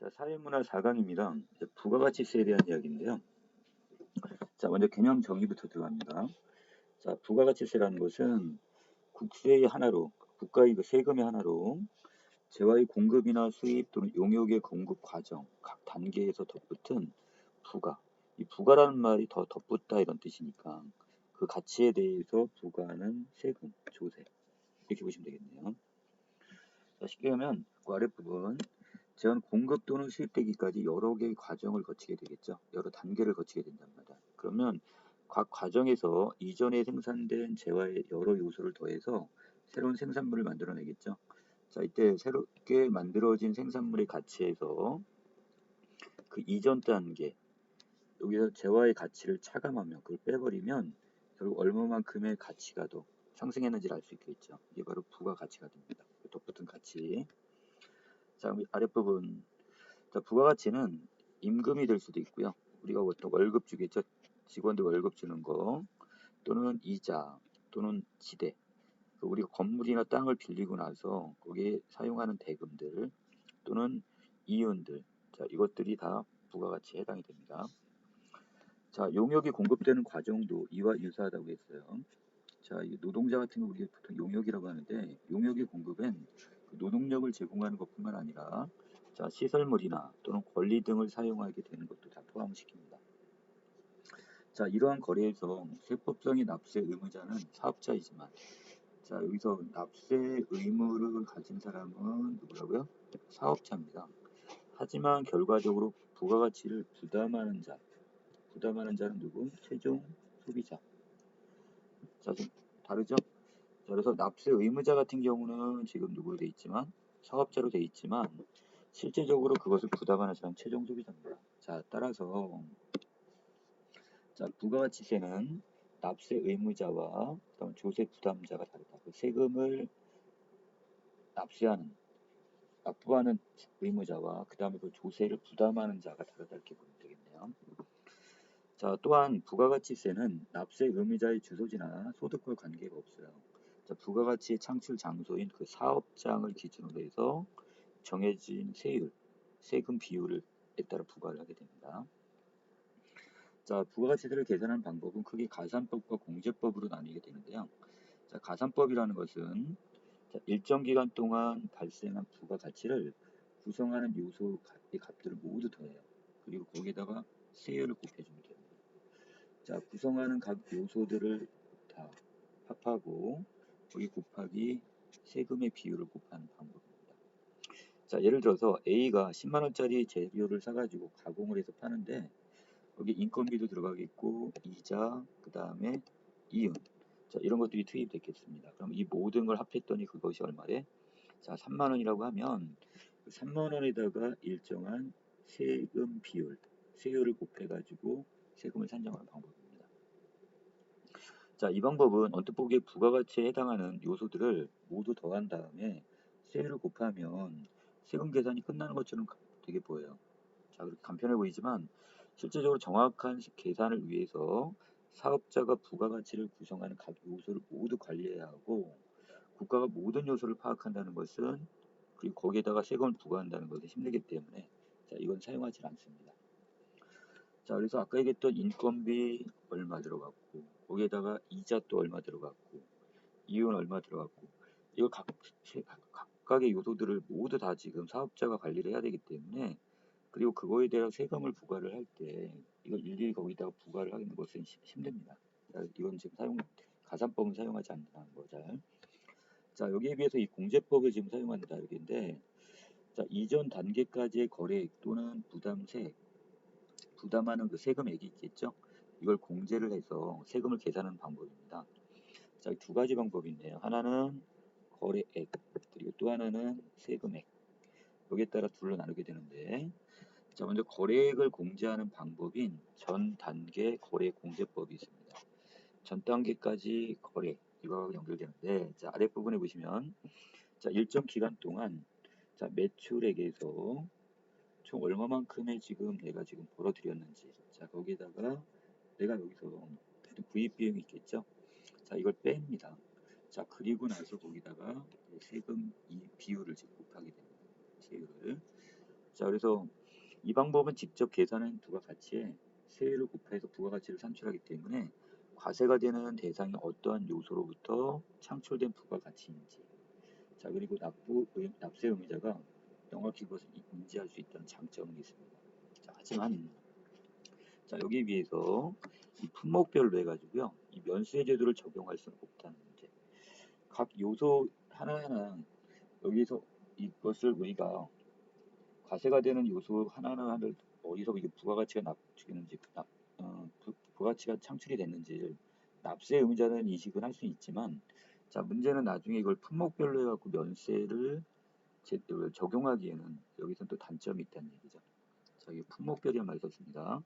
자, 사회문화 4강입니다. 부가가치세에 대한 이야기인데요. 자, 먼저 개념 정의부터 들어갑니다. 자, 부가가치세라는 것은 국세의 하나로, 국가의 그 세금의 하나로 재화의 공급이나 수입 또는 용역의 공급 과정, 각 단계에서 덧붙은 부가. 이 부가라는 말이 더 덧붙다 이런 뜻이니까 그 가치에 대해서 부과하는 세금, 조세. 이렇게 보시면 되겠네요. 자, 쉽게 하면 그 아랫부분 제한 공급 또는 수입되기까지 여러 개의 과정을 거치게 되겠죠. 여러 단계를 거치게 된단 말이야. 그러면 각 과정에서 이전에 생산된 재화의 여러 요소를 더해서 새로운 생산물을 만들어내겠죠. 자, 이때 새롭게 만들어진 생산물의 가치에서 그 이전 단계, 여기서 재화의 가치를 차감하면 그걸 빼버리면 결국 얼마만큼의 가치가 더 상승했는지를 알 수 있겠죠. 이게 바로 부가가치가 됩니다. 덧붙은 가치. 자, 아랫부분. 자, 부가가치는 임금이 될 수도 있고요. 우리가 보통 월급 주겠죠. 직원들 월급 주는 거 또는 이자 또는 지대. 우리가 건물이나 땅을 빌리고 나서 거기에 사용하는 대금들 또는 이윤들. 자, 이것들이 다 부가가치에 해당이 됩니다. 자, 용역이 공급되는 과정도 이와 유사하다고 했어요. 자, 이 노동자 같은 거 우리가 보통 용역이라고 하는데 용역의 공급엔 그 노동력을 제공하는 것뿐만 아니라 자, 시설물이나 또는 권리 등을 사용하게 되는 것도 다 포함시킵니다. 자, 이러한 거래에서 세법상의 납세 의무자는 사업자이지만 자, 여기서 납세 의무를 가진 사람은 누구라고요? 사업자입니다. 하지만 결과적으로 부가가치를 부담하는 자는 누구? 최종 소비자. 자, 좀 다르죠? 자, 그래서 납세 의무자 같은 경우는 지금 누구로 돼 있지만 사업자로 돼 있지만 실제적으로 그것을 부담하는 사람 최종 소비자입니다. 자, 따라서 자, 부가가치세는 납세 의무자와 조세 부담자가 다르다. 그 세금을 납부하는 의무자와 그 다음에 그 조세를 부담하는 자가 다르다 이렇게 보면 되겠네요. 자, 또한 부가가치세는 납세 의무자의 주소지나 소득과 관계가 없어요. 자, 부가가치의 창출 장소인 그 사업장을 기준으로 해서 정해진 세금 비율에 따라 부과를 하게 됩니다. 자, 부가가치세를 계산하는 방법은 크게 가산법과 공제법으로 나뉘게 되는데요. 자, 가산법이라는 것은 자, 일정 기간 동안 발생한 부가가치를 구성하는 요소의 값들을 모두 더해요. 그리고 거기에다가 세율을 곱해주면 돼요. 자, 구성하는 각 요소들을 다 합하고 거기 곱하기 세금의 비율을 곱하는 방법입니다. 자, 예를 들어서 A가 10만 원짜리 재료를 사가지고 가공을 해서 파는데 여기 인건비도 들어가겠고 이자 그 다음에 이윤 자, 이런 것들이 투입됐겠습니다. 그럼 이 모든 걸 합했더니 그것이 얼마래? 자, 3만 원이라고 하면 3만 원에다가 일정한 세금 비율, 세율을 곱해가지고 세금을 산정하는 방법입니다. 자, 이 방법은 언뜻 보기에 부가가치에 해당하는 요소들을 모두 더한 다음에 세율을 곱하면 세금 계산이 끝나는 것처럼 되게 보여요. 자, 그렇게 간편해 보이지만 실제적으로 정확한 계산을 위해서 사업자가 부가가치를 구성하는 각 요소를 모두 관리해야 하고 국가가 모든 요소를 파악한다는 것은 그리고 거기에다가 세금을 부과한다는 것이 힘들기 때문에 자, 이건 사용하지 않습니다. 자, 그래서 아까 얘기했던 인건비 얼마 들어갔고 거기에다가 이자 또 얼마 들어갔고 이윤 얼마 들어갔고 이거 각각의 요소들을 모두 다 지금 사업자가 관리를 해야 되기 때문에 그리고 그거에 대한 세금을 부과를 할 때 이걸 일일이 거기다가 부과를 하는 것은 힘듭니다. 자, 이건 지금 가산법은 사용하지 않는다는 거죠. 자, 여기에 비해서 이 공제법을 지금 사용한다 여기인데 자, 이전 단계까지의 거래액 또는 부담하는 그 세금액이 있겠죠. 이걸 공제를 해서 세금을 계산하는 방법입니다. 자, 두 가지 방법이 있네요. 하나는 거래액 그리고 또 하나는 세금액. 여기에 따라 둘로 나누게 되는데 자, 먼저 거래액을 공제하는 방법인 전 단계 거래 공제법이 있습니다. 전 단계까지 거래 이거하고 연결되는데 자, 아랫부분에 보시면 자, 일정 기간 동안 자, 매출액에서 총 얼마만큼의 내가 지금 벌어들였는지 자, 거기에다가 내가 여기서 구입 비용이 있겠죠. 자, 이걸 뺍니다. 자, 그리고 나서 거기다가 세금 이 비율을 지금 곱하게 됩니다. 세율을. 자, 그래서 이 방법은 직접 계산한 부가가치에 세율을 곱해서 부가가치를 산출하기 때문에 과세가 되는 대상이 어떠한 요소로부터 창출된 부가가치인지, 자, 그리고 납세 의무자가 명확히 그것을 인지할 수 있다는 장점이 있습니다. 자, 하지만 자, 여기 비해서 이 품목별로 해가지고요, 이 면수의 제도를 적용할 수는 없다는 문제. 각 요소 하나하나 여기서 이것을 우리가 과세가 되는 요소 하나하나를 어디서 이게 부가가치가 납치되는지, 부가가치가 창출이 됐는지 납세 의무자는 인식은 할 수 있지만, 자, 문제는 나중에 이걸 품목별로 해갖고 면세를 적용하기에는 여기서 또 단점이 있다는 얘기죠. 자, 이게 품목별이란 말이 썼습니다.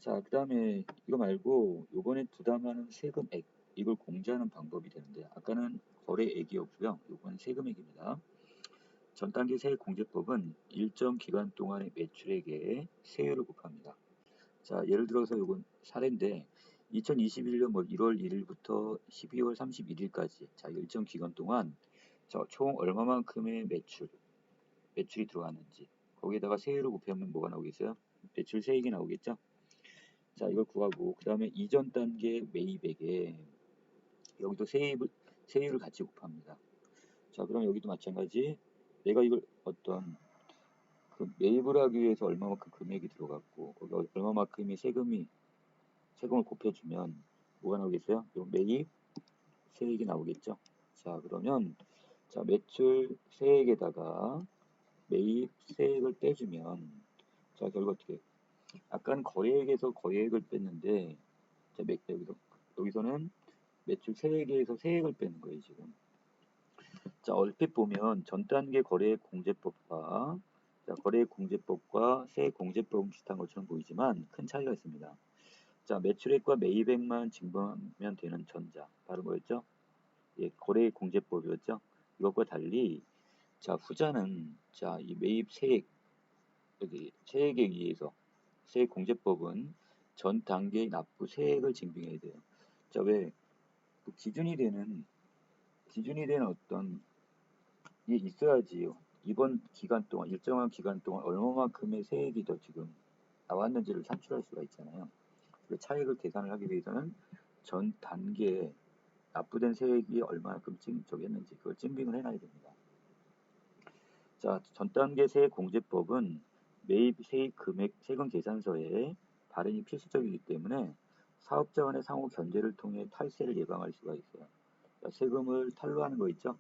자, 그 다음에 이거 말고 요번에 부담하는 세금액, 이걸 공제하는 방법이 되는데, 아까는 거래액이었고요. 요번은 세금액입니다. 전 단계 세액공제법은 일정 기간 동안의 매출액에 세율을 곱합니다. 자, 예를 들어서 이건 사례인데 2021년 1월 1일부터 12월 31일까지 자, 일정 기간 동안 총 얼마만큼의 매출이 들어갔는지 거기에다가 세율을 곱하면 뭐가 나오겠어요? 매출 세액이 나오겠죠? 자, 이걸 구하고 그 다음에 이전 단계 매입액에 여기도 세율을 같이 곱합니다. 자, 그럼 여기도 마찬가지 내가 이걸 어떤 그 매입을 하기 위해서 얼마만큼 금액이 들어갔고 거기 얼마만큼의 세금을 곱해주면 뭐가 나오겠어요? 요 매입 세액이 나오겠죠. 자, 그러면 자, 매출 세액에다가 매입 세액을 빼주면 자, 결과 어떻게? 아까는 거래액에서 거래액을 뺐는데 자, 여기서는 매출 세액에서 세액을 빼는 거예요, 지금. 자, 얼핏 보면 전 단계 거래액 공제법과 거래액 공제법과 세액 공제법은 비슷한 것처럼 보이지만 큰 차이가 있습니다. 자, 매출액과 매입액만 증명하면 되는 전자. 바로 뭐였죠? 예, 거래액 공제법이었죠. 이것과 달리 자, 후자는 자, 이 매입 세액 여기 세액에 의해서 세액 공제법은 전 단계의 납부 세액을 증빙해야 돼요. 자, 왜 그 기준이 되는 어떤 이게 있어야지요. 이번 기간 동안 일정한 기간 동안 얼마만큼의 세액이 더 지금 나왔는지를 산출할 수가 있잖아요. 그 차익을 계산을 하기 위해서는 전 단계에 납부된 세액이 얼마만큼 증적했는지 그걸 증빙을 해놔야 됩니다. 자, 전 단계 세액 공제법은 매입 세액 금액 세금 계산서에 발행이 필수적이기 때문에 사업자 간의 상호 견제를 통해 탈세를 예방할 수가 있어요. 자, 세금을 탈루하는 거 있죠?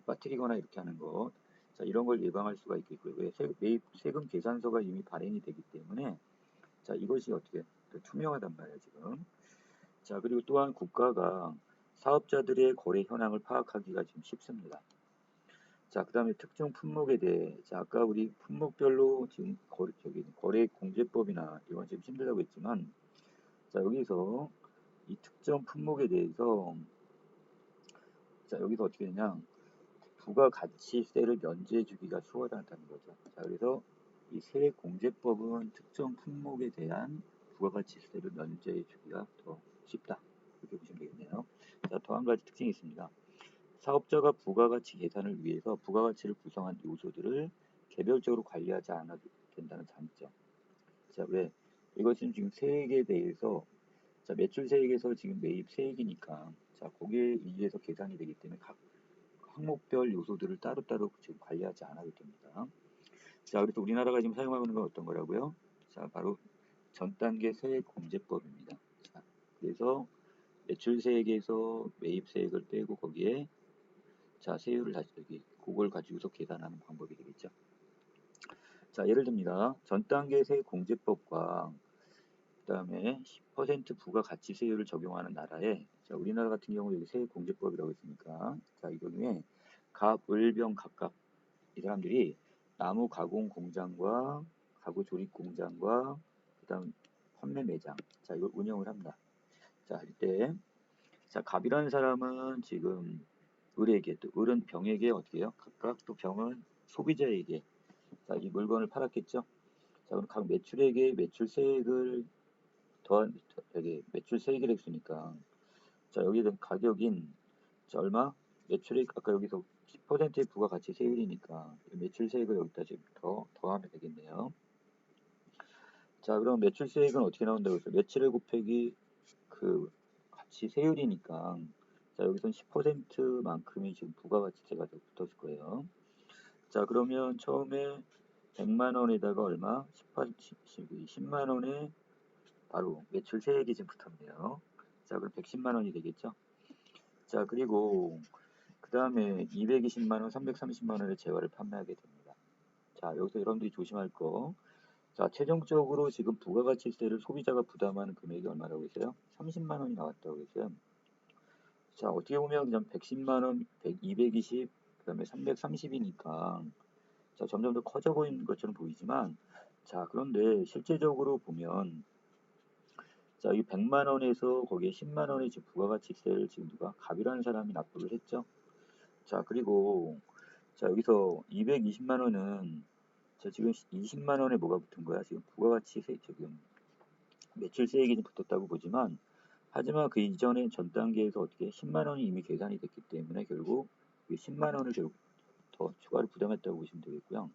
빠뜨리거나 이렇게 하는 거. 자, 이런 걸 예방할 수가 있겠고요. 왜 매입 세금 계산서가 이미 발행이 되기 때문에 자, 이것이 어떻게 투명하단 말이에요, 지금. 자, 그리고 또한 국가가 사업자들의 거래 현황을 파악하기가 지금 쉽습니다. 자, 그 다음에 특정 품목에 대해, 자, 아까 우리 품목별로 지금 거래 공제법이나 이건 지금 힘들다고 했지만, 자, 여기서 이 특정 품목에 대해서, 자, 여기서 어떻게 되냐, 부가가치세를 면제해 주기가 수월하다는 거죠. 자, 그래서 이 세액공제법은 특정 품목에 대한 부가가치세를 면제해 주기가 더 쉽다. 이렇게 보시면 되겠네요. 자, 또 한 가지 특징이 있습니다. 사업자가 부가가치 계산을 위해서 부가가치를 구성한 요소들을 개별적으로 관리하지 않아도 된다는 장점. 자, 왜? 이것은 지금 세액에 대해서 자, 매출 세액에서 지금 매입 세액이니까 자, 거기에 의해서 계산이 되기 때문에 각 항목별 요소들을 따로따로 지금 관리하지 않아도 됩니다. 자, 그래서 우리나라가 지금 사용하고 있는 건 어떤 거라고요? 자, 바로 전 단계 세액 공제법입니다. 자, 그래서 매출 세액에서 매입 세액을 빼고 거기에 자, 세율을 다시 여기 그걸 가지고서 계산하는 방법이 되겠죠. 자, 예를 듭니다. 전 단계 세액 공제법과 그다음에 10% 부가가치세율을 적용하는 나라에 자, 우리나라 같은 경우 여기 세액 공제법이라고 했으니까 자, 이 경우에 갑, 을, 병 각각 이 사람들이 나무 가공 공장과 가구 조립 공장과 그다음 판매 매장 자, 이걸 운영을 합니다. 자, 이때 자, 갑이라는 사람은 지금 을에게 또 을은 병에게 어떻게 해요? 각각 또 병은 소비자에게 자, 이 물건을 팔았겠죠. 자, 그럼 각 매출액에 매출 세액을 더한 여기 매출 세액을 했으니까 자, 여기에 대한 가격인 자, 얼마? 매출액 아까 여기서 10%의 부가가치세율이니까 매출세액을 여기다 지금 더하면 되겠네요. 자, 그럼 매출세액은 어떻게 나온다고 했어요? 매출액 곱하기 그 가치세율이니까, 자, 여기선 10%만큼이 지금 부가가치세가 붙었을 거예요. 자, 그러면 처음에 100만 원에다가 얼마? 10만 원에 바로 매출세액이 지금 붙었네요. 자, 그럼 110만 원이 되겠죠? 자, 그리고 그 다음에 220만 원, 330만 원의 재화를 판매하게 됩니다. 자, 여기서 여러분들이 조심할 거. 자, 최종적으로 지금 부가가치세를 소비자가 부담하는 금액이 얼마라고 했어요? 30만 원이 나왔다고 했어요. 자, 어떻게 보면 그냥 110만 원, 220, 그 다음에 330이니까 자, 점점 더 커져 보이는 것처럼 보이지만, 자, 그런데 실제적으로 보면, 자, 이 100만 원에서 거기에 10만 원의 지금 부가가치세를 지금 누가 갑이라는 사람이 납부를 했죠. 자, 그리고 자, 여기서 220만 원은 자, 지금 20만 원에 뭐가 붙은 거야? 지금 부가가치세 지금 매출세액이 붙었다고 보지만, 하지만 그 이전에 전 단계에서 어떻게 10만 원이 이미 계산이 됐기 때문에 결국 10만 원을 결국 더 추가로 부담했다고 보시면 되겠고요.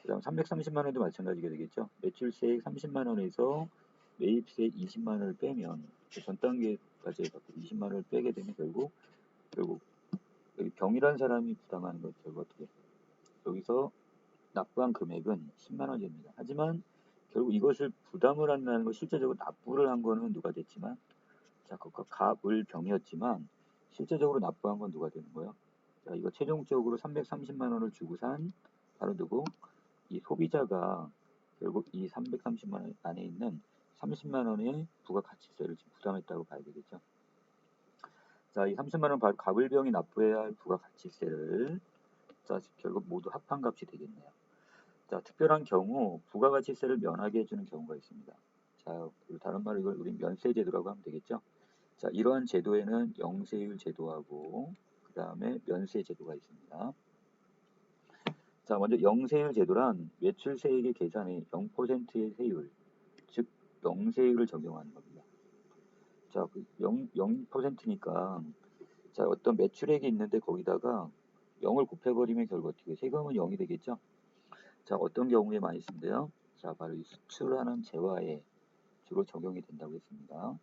그다음 330만 원도 마찬가지가 되겠죠. 매출세액 30만 원에서 매입세액 20만 원을 빼면 전 단계까지 해갖고 20만 원을 빼게 되면 결국 여기 병이라는 사람이 부담하는 것 결국 어떻게 여기서 납부한 금액은 10만 원입니다. 하지만 결국 이것을 부담을 한다는 거 실제적으로 납부를 한 거는 누가 됐지만 자, 그거 갑을 병이었지만 실제적으로 납부한 건 누가 되는 거예요? 자, 이거 최종적으로 330만 원을 주고 산 바로 누구? 이 소비자가 결국 이 330만 원 안에 있는 30만 원의 부가가치세를 지금 부담했다고 봐야 되겠죠. 자, 이 30만 원 갑을병이 납부해야 할 부가가치세를 자, 결국 모두 합한 값이 되겠네요. 자, 특별한 경우 부가가치세를 면하게 해주는 경우가 있습니다. 자, 다른 말로 이걸 우리 면세제도라고 하면 되겠죠. 자, 이러한 제도에는 영세율 제도하고 그 다음에 면세제도가 있습니다. 자, 먼저 영세율 제도란 매출세액의 계산에 0%의 세율, 즉 영세율을 적용하는 겁니다. 자, 0%니까 자, 어떤 매출액이 있는데 거기다가 0을 곱해버리면 결국 어떻게 세금은 0이 되겠죠? 자, 어떤 경우에 많이 쓴대요? 자, 바로 이 수출하는 재화에 주로 적용이 된다고 했습니다.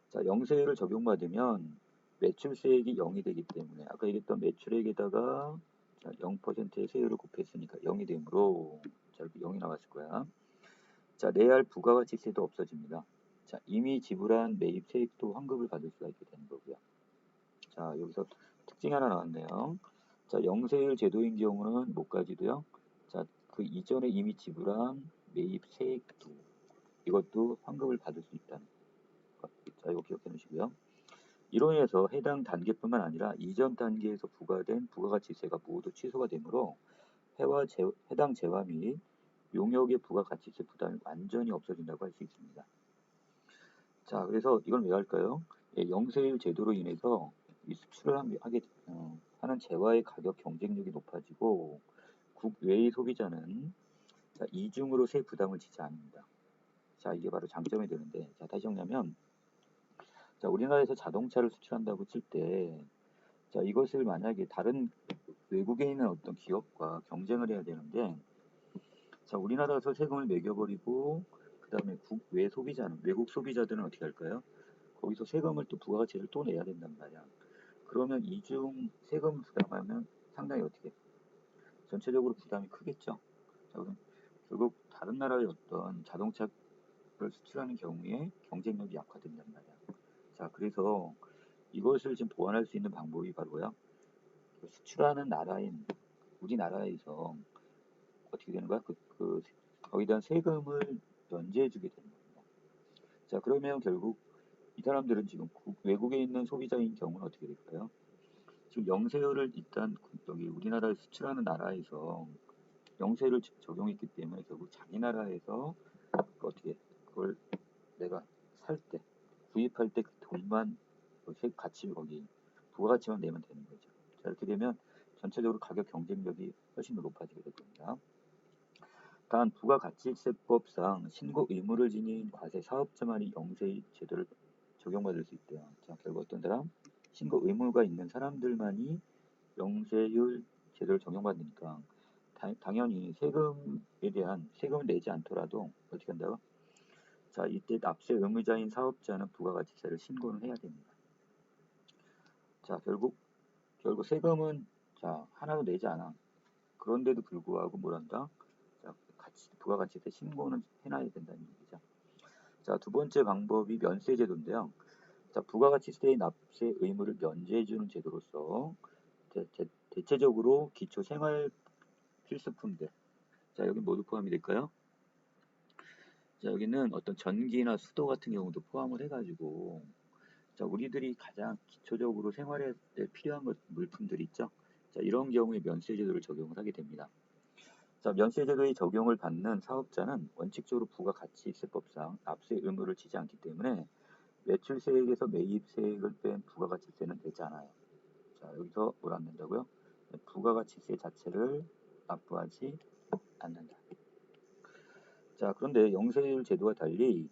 자, 영세율을 적용받으면 매출세액이 0이 되기 때문에 아까 얘기했던 매출액에다가 자, 0%의 세율을 곱했으니까 0이 되므로 자, 이렇게 0이 나왔을 거야. 자, 내야 할 부가가치세도 없어집니다. 자, 이미 지불한 매입세액도 환급을 받을 수가 있게 되는 거고요. 자, 여기서 특징이 하나 나왔네요. 자, 영세율 제도인 경우는 뭐까지도요? 자, 그 이전에 이미 지불한 매입세액도 이것도 환급을 받을 수 있다는 것. 자, 이거 기억해 놓으시고요. 이로 인해서 해당 단계뿐만 아니라 이전 단계에서 부과된 부가가치세가 모두 취소가 되므로 해당 재화 및 용역의 부가가치세 부담이 완전히 없어진다고 할 수 있습니다. 자, 그래서 이걸 왜 할까요? 예, 영세율 제도로 인해서 이 수출을 하는 재화의 가격 경쟁력이 높아지고 국외의 소비자는 자, 이중으로 세 부담을 지지 않습니다. 자, 이게 바로 장점이 되는데, 자, 다시 정리하면, 자, 우리나라에서 자동차를 수출한다고 칠 때, 자, 이것을 만약에 다른 외국에 있는 어떤 기업과 경쟁을 해야 되는데, 자, 우리나라에서 세금을 매겨버리고, 그 다음에 국외 소비자는, 외국 소비자들은 어떻게 할까요? 거기서 세금을 또 부가가치를 또 내야 된단 말이야. 그러면 이중 세금 부담하면 상당히 어떻게 전체적으로 부담이 크겠죠. 자, 그럼 결국 다른 나라의 어떤 자동차를 수출하는 경우에 경쟁력이 약화된단 말이야. 자, 그래서 이것을 지금 보완할 수 있는 방법이 바로 뭐야? 수출하는 나라인 우리나라에서 어떻게 되는 거야? 거기에 대한 세금을 면제해주게 되는 겁니다. 자, 그러면 결국 이 사람들은 지금 외국에 있는 소비자인 경우는 어떻게 될까요? 지금 영세율을 일단 여기 우리나라에 수출하는 나라에서 영세율을 적용했기 때문에 결국 자기 나라에서 어떻게 그걸 내가 살 때, 구입할 때 그 돈만 가치 거기 부가가치만 내면 되는 거죠. 자, 이렇게 되면 전체적으로 가격 경쟁력이 훨씬 더 높아지게 될 겁니다. 단 부가가치세법상 신고 의무를 지닌 과세 사업자만이 영세 제도를 적용받을 수 있대요. 자, 결국 어떤 사람? 신고 의무가 있는 사람들만이 영세율 제도를 적용받으니까 당연히 세금을 내지 않더라도 어떻게 한다고? 자, 이때 납세 의무자인 사업자는 부가가치세를 신고는 해야 됩니다. 자, 결국 세금은 자 하나도 내지 않아. 그런데도 불구하고 뭘 한다? 자, 부가가치세 신고는 해놔야 된다는 얘기죠. 자, 두 번째 방법이 면세제도인데요. 자, 부가가치세 납세 의무를 면제해주는 제도로서 대체적으로 기초 생활 필수품들. 자, 여기 모두 포함이 될까요? 자, 여기는 어떤 전기나 수도 같은 경우도 포함을 해가지고, 자, 우리들이 가장 기초적으로 생활에 필요한 물품들이 있죠. 자, 이런 경우에 면세제도를 적용을 하게 됩니다. 자, 면세제도의 적용을 받는 사업자는 원칙적으로 부가가치세법상 납세 의무를 지지 않기 때문에 매출세액에서 매입세액을 뺀 부가가치세는 내지 않아요. 자, 여기서 뭘 안 낸다고요? 부가가치세 자체를 납부하지 않는다. 자, 그런데 영세율 제도와 달리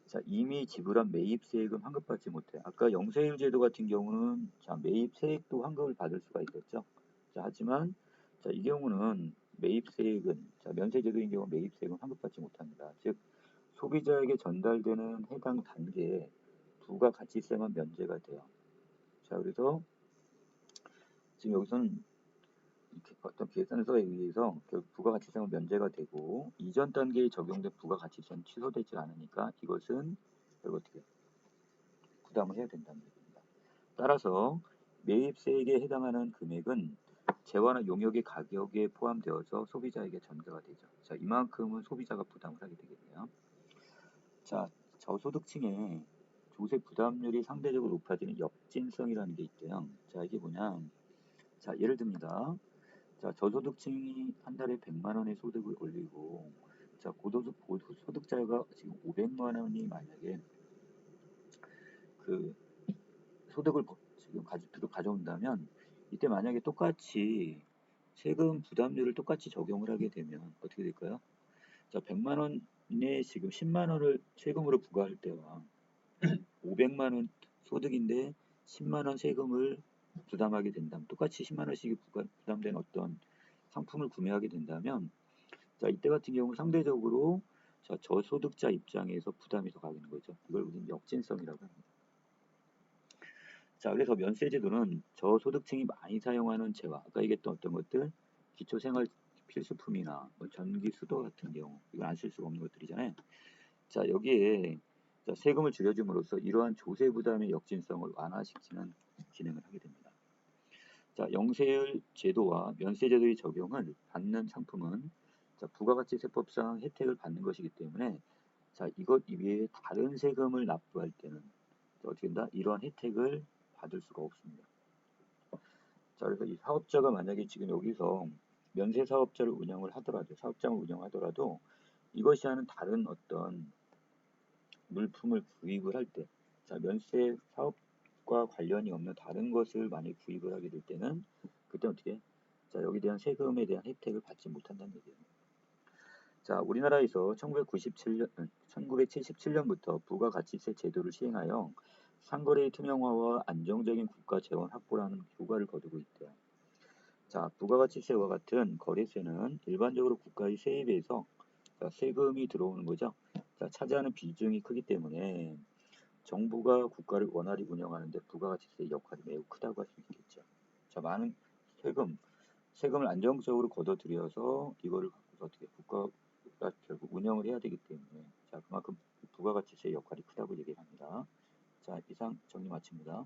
자, 이미 지불한 매입세액은 환급받지 못해. 아까 영세율 제도 같은 경우는 자, 매입세액도 환급을 받을 수가 있었죠. 자, 하지만 자, 이 경우는 매입세액은 자, 면세제도인 경우 매입세액은 환급받지 못합니다. 즉 소비자에게 전달되는 해당 단계에 부가가치세만 면제가 돼요. 자, 그래서 지금 여기서는 어떤 계산서에 의해서 결국 부가가치세는 면제가 되고 이전 단계에 적용된 부가가치세는 취소되지 않으니까 이것은 결국 어떻게 부담을 해야 된다는 얘기입니다. 따라서 매입세액에 해당하는 금액은 재화나 용역의 가격에 포함되어서 소비자에게 전가가 되죠. 자, 이만큼은 소비자가 부담을 하게 되겠네요. 자, 저소득층의 조세 부담률이 상대적으로 높아지는 역진성이라는 게 있대요. 자, 이게 뭐냐? 자, 예를 듭니다. 자, 저소득층이 한 달에 100만 원의 소득을 올리고, 자, 고소득자가 지금 500만 원이 만약에 그 소득을 지금 가져온다면, 이때 만약에 똑같이 세금 부담률을 똑같이 적용을 하게 되면 어떻게 될까요? 자, 100만 원에 지금 10만 원을 세금으로 부과할 때와 500만 원 소득인데 10만 원 세금을 부담하게 된다면 똑같이 10만 원씩 부담된 어떤 상품을 구매하게 된다면 자, 이때 같은 경우 상대적으로 자, 저소득자 입장에서 부담이 더 가는 거죠. 이걸 우리는 역진성이라고 합니다. 자, 그래서 면세제도는 저소득층이 많이 사용하는 재화, 아까 얘기했던 어떤 것들, 기초생활 필수품이나 뭐 전기, 수도 같은 경우 이건 안 쓸 수가 없는 것들이잖아요. 자, 여기에 자, 세금을 줄여줌으로써 이러한 조세 부담의 역진성을 완화시키는 기능을 하게 됩니다. 자, 영세율 제도와 면세 제도의 적용을 받는 상품은 자, 부가가치세법상 혜택을 받는 것이기 때문에 자, 이것 이외에 다른 세금을 납부할 때는 어떻게 된다? 이러한 혜택을 받을 수가 없습니다. 자, 그래서 이 사업자가 만약에 지금 여기서 면세 사업자를 운영을 하더라도 사업장을 운영하더라도 이것이 하는 다른 어떤 물품을 구입을 할 때, 자, 면세 사업과 관련이 없는 다른 것을 만약 구입을 하게 될 때는 그때 어떻게? 자, 여기에 대한 세금에 대한 혜택을 받지 못한다는 얘기예요. 자, 우리나라에서 1977년부터 부가가치세 제도를 시행하여 상거래의 투명화와 안정적인 국가 재원 확보라는 효과를 거두고 있대요. 자, 부가가치세와 같은 거래세는 일반적으로 국가의 세입에서 자, 세금이 들어오는 거죠. 자, 차지하는 비중이 크기 때문에 정부가 국가를 원활히 운영하는데 부가가치세의 역할이 매우 크다고 할 수 있겠죠. 자, 많은 세금을 안정적으로 걷어들여서 이거를 갖고서 어떻게 국가가 결국 운영을 해야 되기 때문에 자, 그만큼 부가가치세의 역할이 크다고 얘기를 합니다. 자, 이상 정리 마칩니다.